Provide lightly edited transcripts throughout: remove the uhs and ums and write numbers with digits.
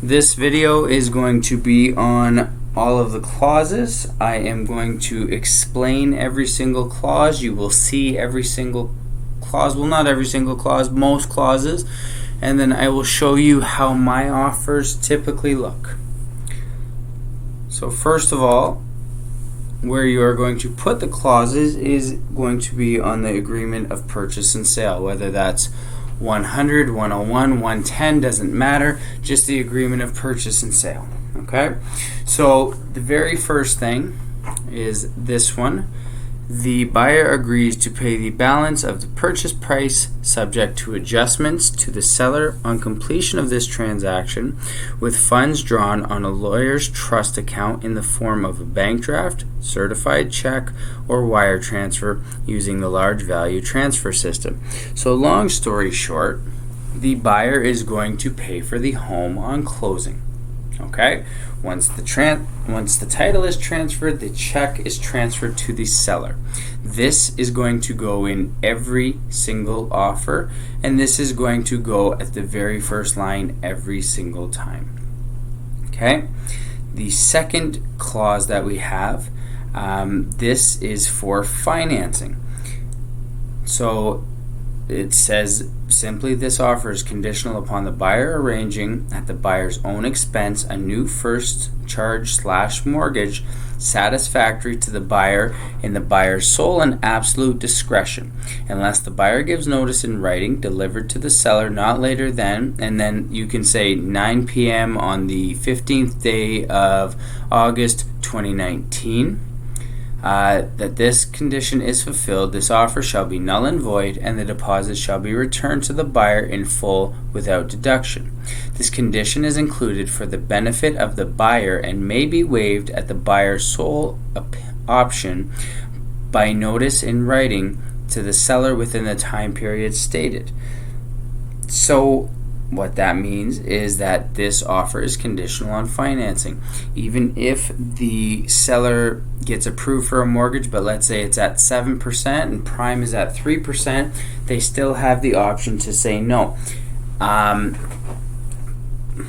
This video is going to be on all of the clauses. I am going to explain every single clause. You will see every single clause, well, not every single clause, most clauses, and then I will show you how my offers typically look. So first of all, where you are going to put the clauses is going to be on the agreement of purchase and sale, whether that's 100, 101, 110, doesn't matter, just the agreement of purchase and sale. Okay, so the very first thing is this one. The buyer agrees to pay the balance of the purchase price subject to adjustments to the seller on completion of this transaction, with funds drawn on a lawyer's trust account in the form of a bank draft, certified check, or wire transfer using the large value transfer system. So long story short, the buyer is going to pay for the home on closing. Okay, once the title is transferred, the check is transferred to the seller. This is going to go in every single offer, and this is going to go at the very first line every single time. Okay, the second clause that we have, this is for financing. So it says simply, this offer is conditional upon the buyer arranging at the buyer's own expense a new first charge/mortgage satisfactory to the buyer in the buyer's sole and absolute discretion, unless the buyer gives notice in writing delivered to the seller not later than, and then you can say 9 p.m. on the 15th day of August 2019. That this condition is fulfilled, this offer shall be null and void, and the deposit shall be returned to the buyer in full without deduction. This condition is included for the benefit of the buyer and may be waived at the buyer's sole option by notice in writing to the seller within the time period stated. So what that means is that this offer is conditional on financing. Even if the seller gets approved for a mortgage, but let's say it's at 7% and prime is at 3%, they still have the option to say no.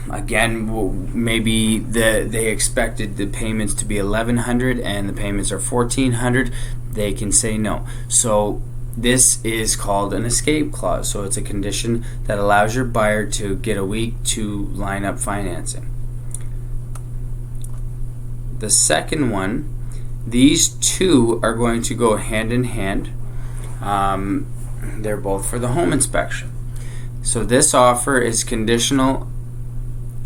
Again, maybe they expected the payments to be $1,100 and the payments are $1,400. They can say no. So this is called an escape clause. So it's a condition that allows your buyer to get a week to line up financing. The second one, these two are going to go hand in hand. They're both for the home inspection. So this offer is conditional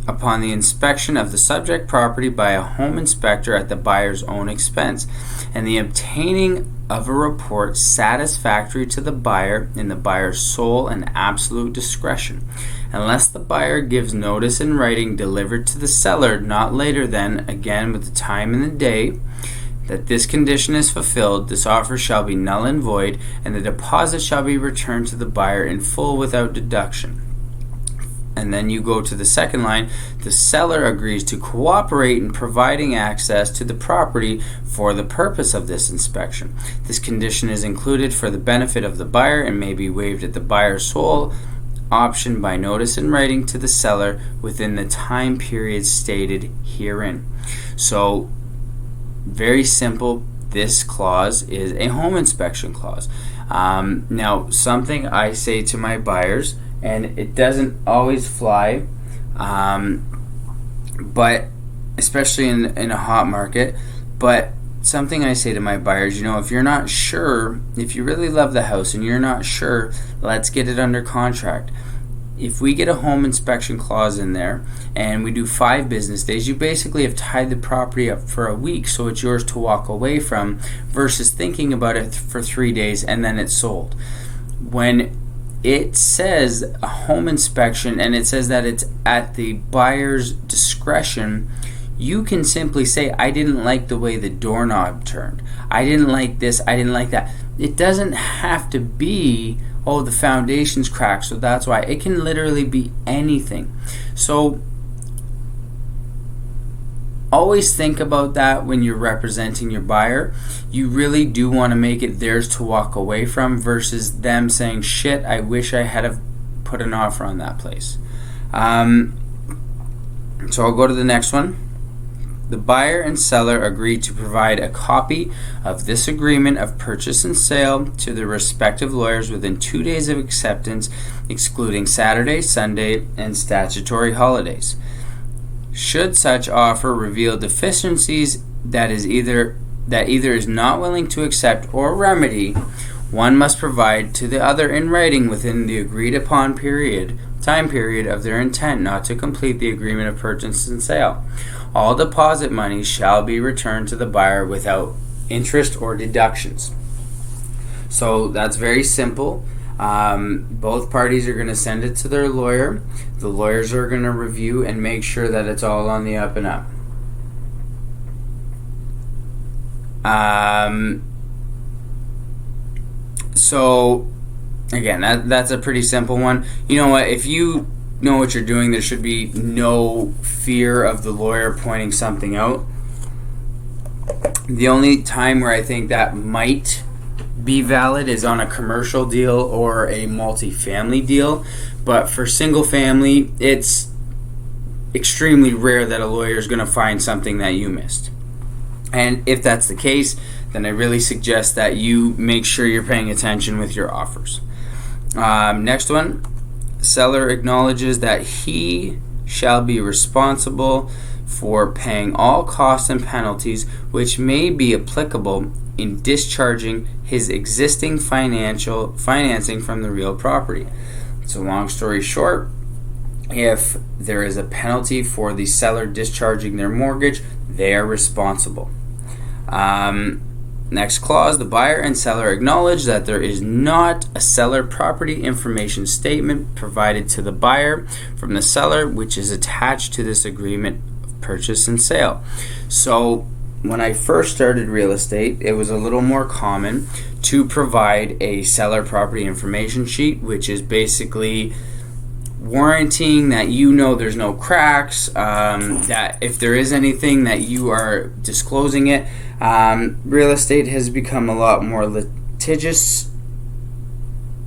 upon the inspection of the subject property by a home inspector at the buyer's own expense, and the obtaining of a report satisfactory to the buyer in the buyer's sole and absolute discretion, unless the buyer gives notice in writing delivered to the seller not later than, again with the time and the day, that this condition is fulfilled, this offer shall be null and void, and the deposit shall be returned to the buyer in full without deduction. And then you go to the second line, the seller agrees to cooperate in providing access to the property for the purpose of this inspection. This condition is included for the benefit of the buyer and may be waived at the buyer's sole option by notice in writing to the seller within the time period stated herein. So, very simple, this clause is a home inspection clause. Now, something I say to my buyers, and it doesn't always fly, but especially in a hot market, but something I say to my buyers, if you're not sure, if you really love the house and you're not sure, let's get it under contract. If we get a home inspection clause in there and we do 5 business days, you basically have tied the property up for a week, so it's yours to walk away from, versus thinking about it for 3 days and then it's sold. When it says a home inspection and it says that it's at the buyer's discretion, you can simply say, I didn't like the way the doorknob turned, I didn't like this, I didn't like that. It doesn't have to be, oh, the foundation's cracked, so that's why. It can literally be anything. So always think about that when you're representing your buyer. You really do want to make it theirs to walk away from, versus them saying, shit, I wish I had put an offer on that place. So I'll go to the next one. The buyer and seller agree to provide a copy of this agreement of purchase and sale to their respective lawyers within 2 days of acceptance, excluding Saturday, Sunday, and statutory holidays. Should such offer reveal deficiencies that either is not willing to accept or remedy, one must provide to the other in writing within the agreed upon time period of their intent not to complete the agreement of purchase and sale. All deposit money shall be returned to the buyer without interest or deductions. So that's very simple. Both parties are going to send it to their lawyer. The lawyers are going to review and make sure that it's all on the up and up. So again, that's a pretty simple one. You know what? If you know what you're doing, there should be no fear of the lawyer pointing something out. The only time where I think that might be valid is on a commercial deal or a multi-family deal, but for single family, it's extremely rare that a lawyer is going to find something that you missed. And if that's the case, then I really suggest that you make sure you're paying attention with your offers. Next one, seller acknowledges that he shall be responsible for paying all costs and penalties which may be applicable in discharging his existing financing from the real property. So long story short, if there is a penalty for the seller discharging their mortgage, they are responsible. Next clause, the buyer and seller acknowledge that there is not a seller property information statement provided to the buyer from the seller, which is attached to this agreement of purchase and sale. So when I first started real estate, it was a little more common to provide a seller property information sheet, which is basically warranting that you know there's no cracks, that if there is anything that you are disclosing it. Real estate has become a lot more litigious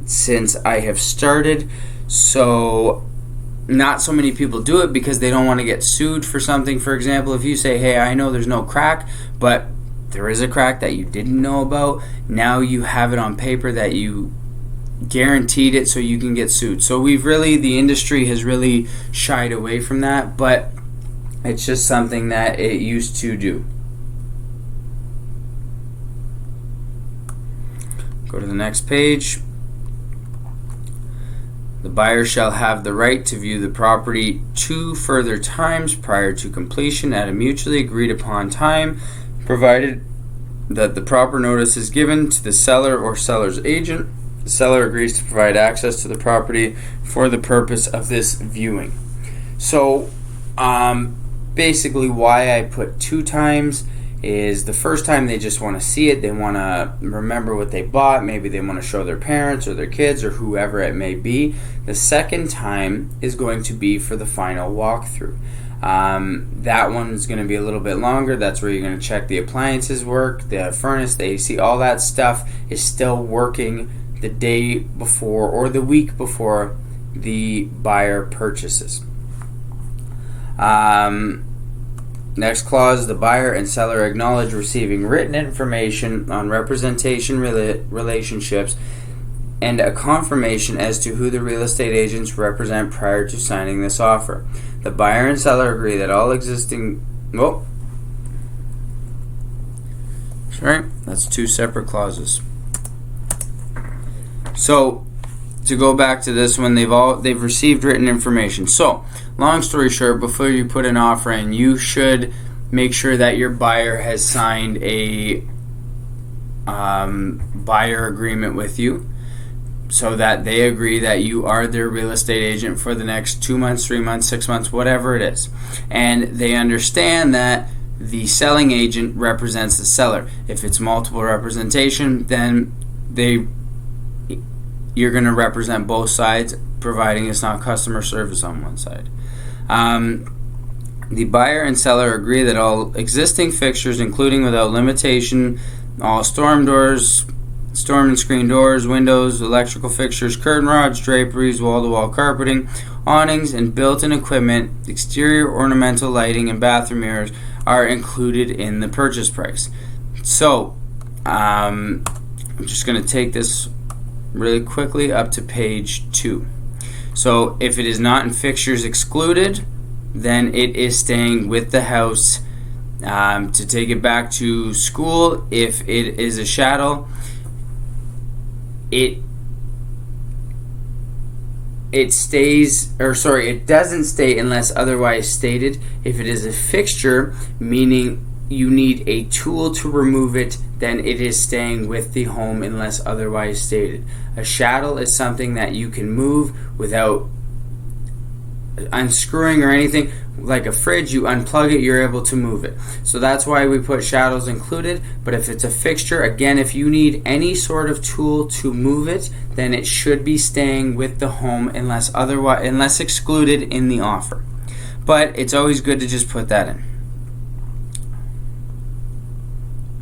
since I have started, so not so many people do it because they don't want to get sued for something. For example, if you say, hey, I know there's no crack, but there is a crack that you didn't know about, now you have it on paper that you guaranteed it, so you can get sued. So the industry has really shied away from that, but it's just something that it used to do. Go to the next page. The buyer shall have the right to view the property 2 further times prior to completion at a mutually agreed upon time, provided that the proper notice is given to the seller or seller's agent. The seller agrees to provide access to the property for the purpose of this viewing. So basically why I put 2 times is the first time they just want to see it, they want to remember what they bought, maybe they want to show their parents or their kids or whoever it may be. The second time is going to be for the final walkthrough. That one is going to be a little bit longer. That's where you're going to check the appliances work, the furnace, the AC, all that stuff is still working the day before or the week before the buyer purchases. Next clause, the buyer and seller acknowledge receiving written information on representation relationships and a confirmation as to who the real estate agents represent prior to signing this offer. The buyer and seller agree that all existing... Sorry, that's 2 separate clauses. So, to go back to this one, they've received written information. So, long story short, before you put an offer in, you should make sure that your buyer has signed a buyer agreement with you, so that they agree that you are their real estate agent for the next 2 months, 3 months, 6 months, whatever it is. And they understand that the selling agent represents the seller. If it's multiple representation, then you're going to represent both sides, providing it's not customer service on one side. The buyer and seller agree that all existing fixtures, including without limitation, all storm doors, storm and screen doors, windows, electrical fixtures, curtain rods, draperies, wall-to-wall carpeting, awnings, and built-in equipment, exterior ornamental lighting, and bathroom mirrors are included in the purchase price. So, I'm just going to take this really quickly up to page 2. So, if it is not in fixtures excluded, then it is staying with the house. To take it back to school, if it is a chattel, it doesn't stay unless otherwise stated. If it is a fixture, meaning you need a tool to remove it, then it is staying with the home unless otherwise stated. A chattel is something that you can move without unscrewing or anything. Like a fridge, you unplug it, you're able to move it. So that's why we put chattels included. But if it's a fixture, again, if you need any sort of tool to move it, then it should be staying with the home unless excluded in the offer. But it's always good to just put that in.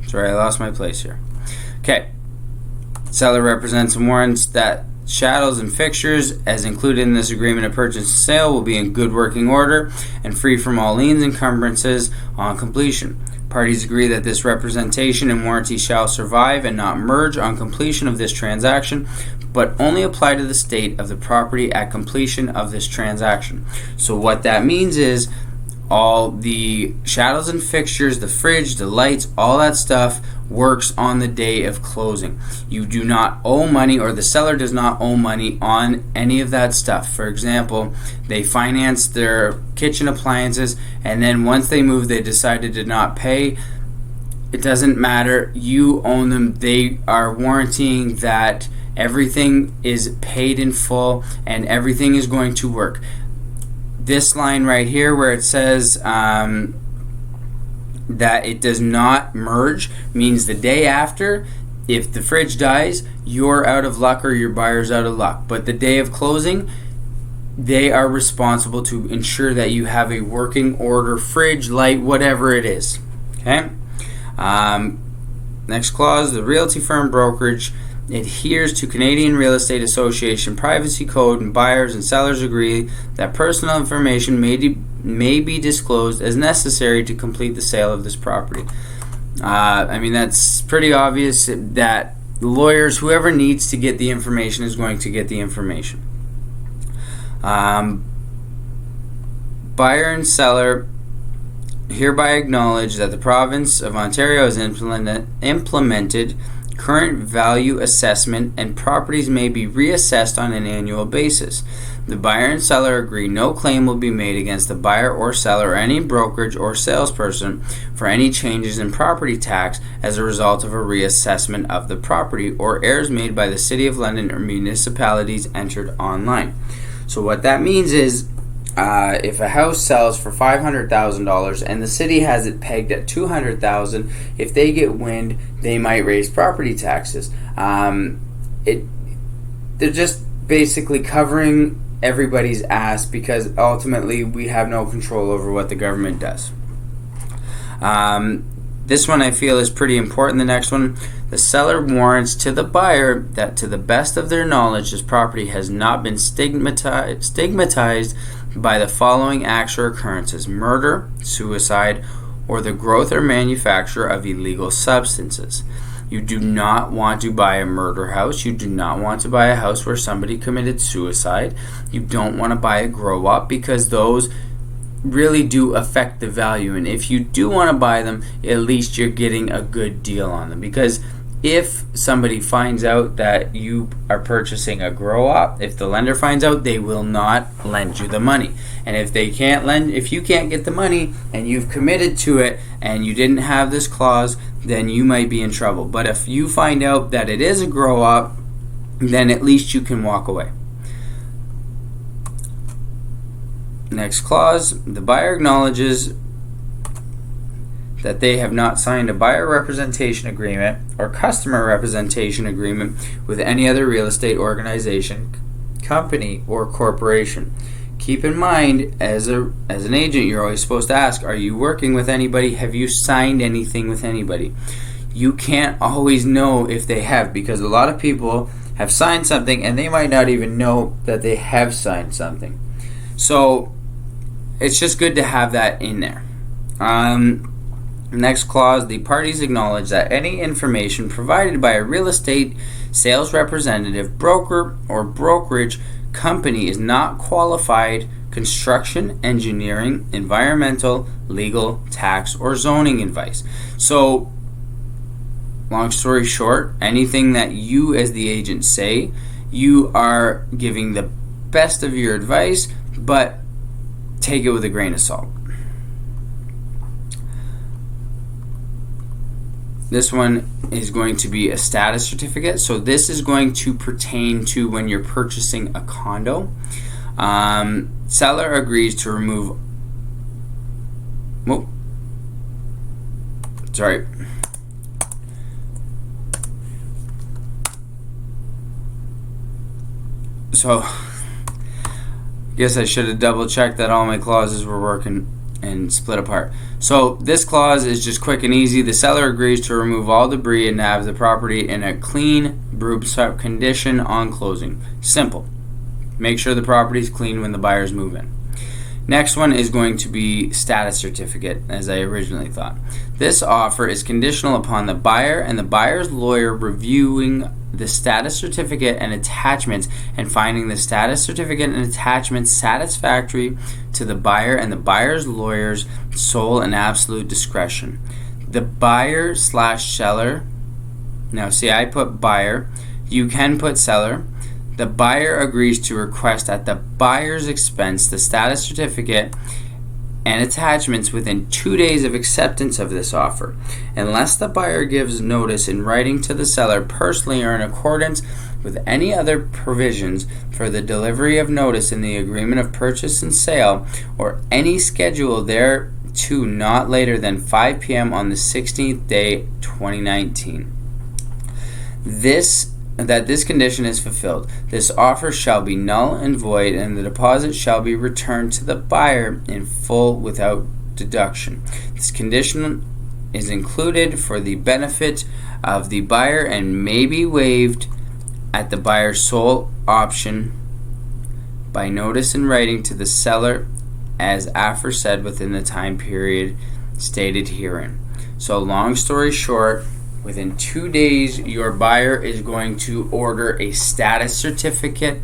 Sorry, I lost my place here. Okay. Seller represents and warrants that chattels and fixtures as included in this agreement of purchase and sale will be in good working order and free from all liens and encumbrances on completion. Parties agree that this representation and warranty shall survive and not merge on completion of this transaction, but only apply to the state of the property at completion of this transaction. So what that means is all the chattels and fixtures, the fridge, the lights, all that stuff works on the day of closing. You do not owe money, or the seller does not owe money on any of that stuff. For example, they financed their kitchen appliances, and then once they move, they decided to not pay. It doesn't matter. You own them. They are warranting that everything is paid in full and everything is going to work. This line right here where it says that it does not merge means the day after, if the fridge dies, you're out of luck or your buyer's out of luck. But the day of closing, they are responsible to ensure that you have a working order fridge, light, whatever it is. Okay? Next clause, the realty firm brokerage adheres to Canadian Real Estate Association Privacy Code, and buyers and sellers agree that personal information may be disclosed as necessary to complete the sale of this property. That's pretty obvious that lawyers, whoever needs to get the information is going to get the information. Buyer and seller hereby acknowledge that the province of Ontario has implemented current value assessment and properties may be reassessed on an annual basis. The buyer and seller agree no claim will be made against the buyer or seller or any brokerage or salesperson for any changes in property tax as a result of a reassessment of the property or errors made by the City of London or municipalities entered online. So what that means is if a house sells for $500,000 and the city has it pegged at $200,000, if they get wind, they might raise property taxes. They're just basically covering everybody's ass because ultimately we have no control over what the government does. This one I feel is pretty important. The next one, the seller warrants to the buyer that to the best of their knowledge this property has not been stigmatized by the following acts or occurrences: murder, suicide, or the growth or manufacture of illegal substances. You do not want to buy a murder house. You do not want to buy a house where somebody committed suicide. You don't want to buy a grow up because those really do affect the value. And if you do want to buy them, at least you're getting a good deal on them, because if somebody finds out that you are purchasing a grow up, if the lender finds out, they will not lend you the money. And if you can't get the money and you've committed to it and you didn't have this clause, then you might be in trouble. But if you find out that it is a grow up, then at least you can walk away. Next clause, the buyer acknowledges that they have not signed a buyer representation agreement or customer representation agreement with any other real estate organization, company, or corporation. Keep in mind, as an agent, you're always supposed to ask, are you working with anybody? Have you signed anything with anybody? you can't always know if they have, because a lot of people have signed something and they might not even know that they have signed something. So it's just good to have that in there. Next clause, the parties acknowledge that any information provided by a real estate sales representative, broker, or brokerage company is not qualified construction, engineering, environmental, legal, tax, or zoning advice. So, long story short, anything that you as the agent say, you are giving the best of your advice, but take it with a grain of salt. This one is going to be a status certificate. So this is going to pertain to when you're purchasing a condo. Seller agrees to remove... Whoa. Sorry. So, guess I should have double checked that all my clauses were working and split apart. So this clause is just quick and easy. The seller agrees to remove all debris and have the property in a clean, broom-swept condition on closing. Simple. Make sure the property is clean when the buyers move in. Next one is going to be status certificate, as I originally thought. This offer is conditional upon the buyer and the buyer's lawyer reviewing the status certificate and attachments and finding the status certificate and attachments satisfactory to the buyer and the buyer's lawyer's sole and absolute discretion. The buyer / seller, now see, I put buyer, you can put seller. The buyer agrees to request at the buyer's expense the status certificate and attachments within 2 days of acceptance of this offer, unless the buyer gives notice in writing to the seller personally or in accordance with any other provisions for the delivery of notice in the agreement of purchase and sale or any schedule thereto not later than 5 p.m. on the 16th day 2019. That this condition is fulfilled, this offer shall be null and void, and the deposit shall be returned to the buyer in full without deduction. This condition is included for the benefit of the buyer and may be waived at the buyer's sole option by notice in writing to the seller as aforesaid within the time period stated herein. So long story short, within 2 days, your buyer is going to order a status certificate.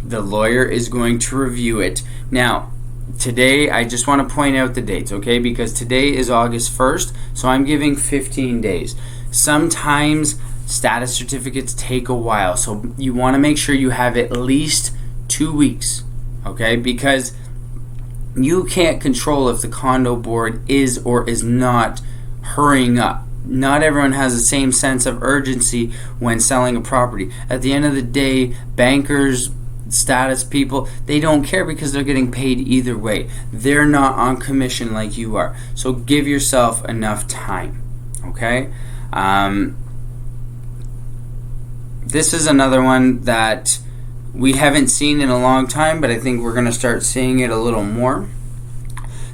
The lawyer is going to review it. Now, today, I just want to point out the dates, okay? Because today is August 1st, so I'm giving 15 days. Sometimes status certificates take a while, so you want to make sure you have at least 2 weeks, okay? Because you can't control if the condo board is or is not hurrying up. Not everyone has the same sense of urgency when selling a property. At the end of the day, bankers, status people, they don't care because they're getting paid either way. They're not on commission like you are. So give yourself enough time, okay? This is another one that we haven't seen in a long time, but I think we're going to start seeing it a little more.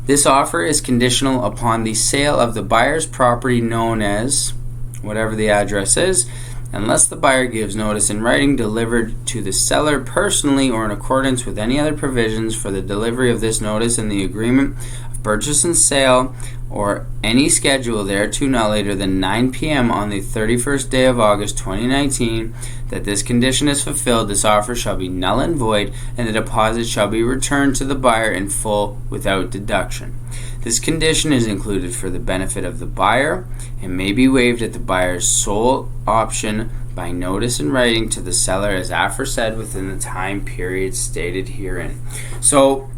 This offer is conditional upon the sale of the buyer's property known as whatever the address is, unless the buyer gives notice in writing delivered to the seller personally or in accordance with any other provisions for the delivery of this notice in the agreement of purchase and sale or any schedule thereto not later than 9 p.m. on the 31st day of August 2019, that this condition is fulfilled, this offer shall be null and void, and the deposit shall be returned to the buyer in full without deduction. This condition is included for the benefit of the buyer and may be waived at the buyer's sole option by notice in writing to the seller as aforesaid within the time period stated herein. So,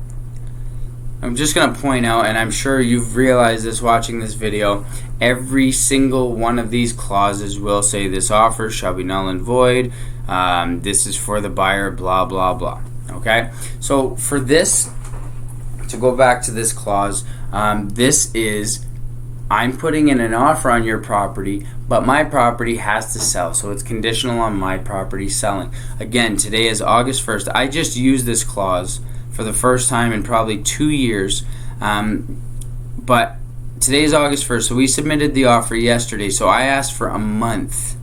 I'm just going to point out, and I'm sure you've realized this watching this video, every single one of these clauses will say this offer shall be null and void, this is for the buyer, blah, blah, blah. Okay? So for this, to go back to this clause, this is, I'm putting in an offer on your property, but my property has to sell, so it's conditional on my property selling. Again, today is August 1st. I just used this clause for the first time in probably 2 years, but today's August 1st, so we submitted the offer yesterday. So I asked for a month.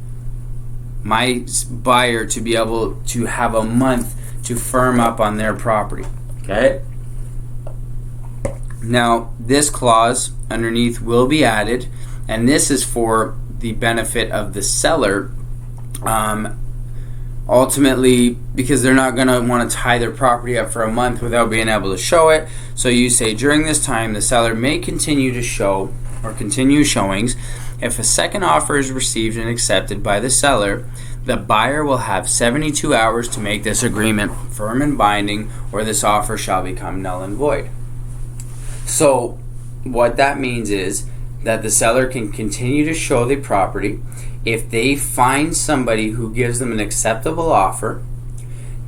My buyer to be able to have a month to firm up on their property. Okay? Now, this clause underneath will be added, and this is for the benefit of the seller. Ultimately, because they're not going to want to tie their property up for a month without being able to show it. So you say, during this time, the seller may continue to show or continue showings. If a second offer is received and accepted by the seller, the buyer will have 72 hours to make this agreement firm and binding, or this offer shall become null and void. So what that means is that the seller can continue to show the property. If they find somebody who gives them an acceptable offer,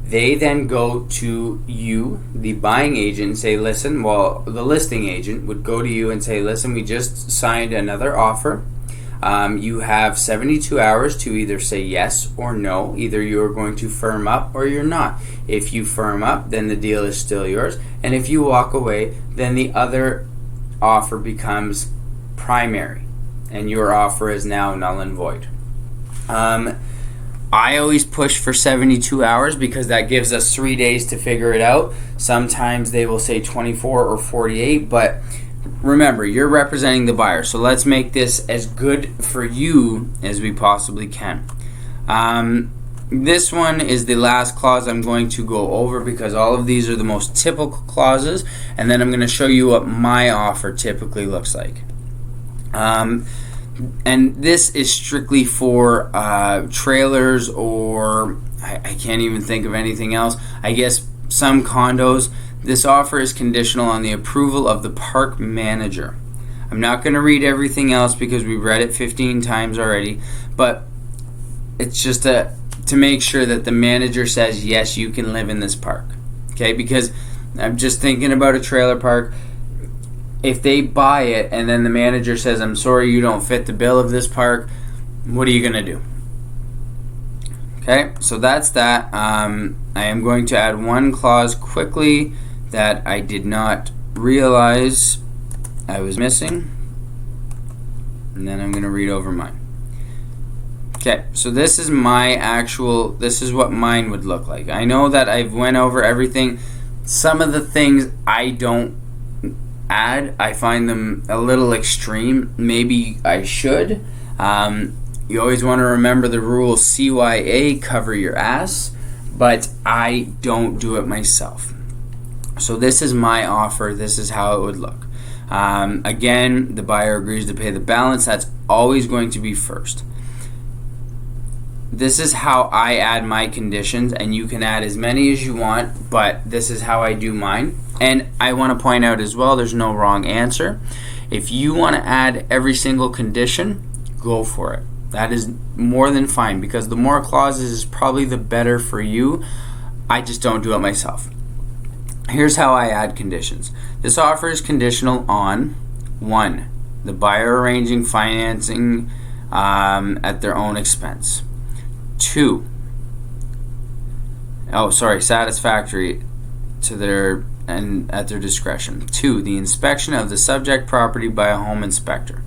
they then go to you, the buying agent, and say, listen, well, the listing agent would go to you and say, listen, we just signed another offer. You have 72 hours to either say yes or no. Either you're going to firm up or you're not. If you firm up, then the deal is still yours. And if you walk away, then the other offer becomes primary, and your offer is now null and void. I always push for 72 hours because that gives us 3 days to figure it out. Sometimes they will say 24 or 48, but remember, you're representing the buyer, so let's make this as good for you as we possibly can. This one is the last clause I'm going to go over because all of these are the most typical clauses, and then I'm going to show you what my offer typically looks like. And this is strictly for trailers, or I can't even think of anything else. I guess some condos. This offer is conditional on the approval of the park manager. I'm not going to read everything else because we've read it 15 times already, but it's just to make sure that the manager says, yes, you can live in this park. Okay, because I'm just thinking about a trailer park. If they buy it and then the manager says, I'm sorry, you don't fit the bill of this park, what are you going to do? Okay, so that's that. I am going to add one clause quickly that I did not realize I was missing. And then I'm going to read over mine. Okay, so this is what mine would look like. I know that I've went over everything. Some of the things I don't add. I find them a little extreme. Maybe I should. You always want to remember the rule CYA, cover your ass, but I don't do it myself. So this is my offer. This is how it would look. Again, the buyer agrees to pay the balance. That's always going to be first. This is how I add my conditions, and you can add as many as you want, but this is how I do mine. And I want to point out as well, there's no wrong answer. If you want to add every single condition, go for it. That is more than fine, because the more clauses is probably the better for you. I just don't do it myself. Here's how I add conditions. This offer is conditional on 1. The buyer arranging financing at their own expense. 2. Satisfactory to their and at their discretion. 2. The inspection of the subject property by a home inspector.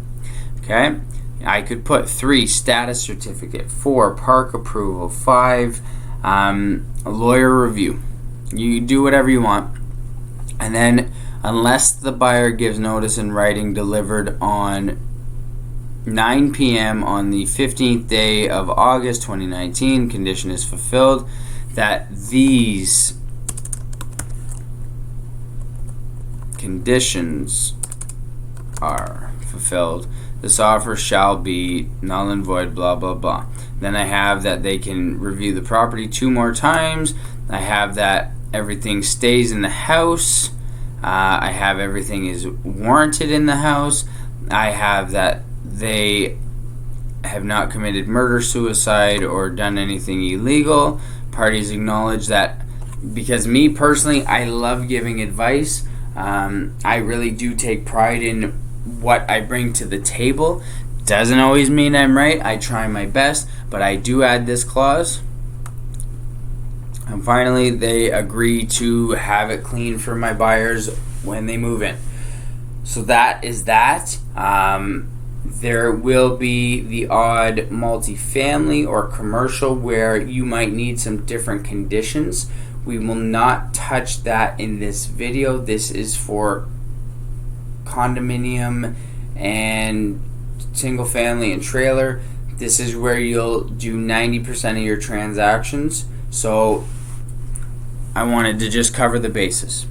Okay? I could put 3. Status certificate. 4. Park approval. 5. Lawyer review. You do whatever you want. And then, unless the buyer gives notice in writing delivered on 9 p.m. on the 15th day of August 2019, condition is fulfilled, that these conditions are fulfilled, this offer shall be null and void, blah, blah, blah. Then I have that they can review the property 2 more times. I have that everything stays in the house. I have everything is warranted in the house. I have that they have not committed murder, suicide, or done anything illegal. Parties acknowledge that, because me personally, I love giving advice. I really do take pride in what I bring to the table. Doesn't always mean I'm right. I try my best, but I do add this clause. And finally, they agree to have it clean for my buyers when they move in. So that is that. There will be the odd multifamily or commercial where you might need some different conditions. We will not touch that in this video. This is for condominium and single family and trailer. This is where you'll do 90% of your transactions. So I wanted to just cover the bases.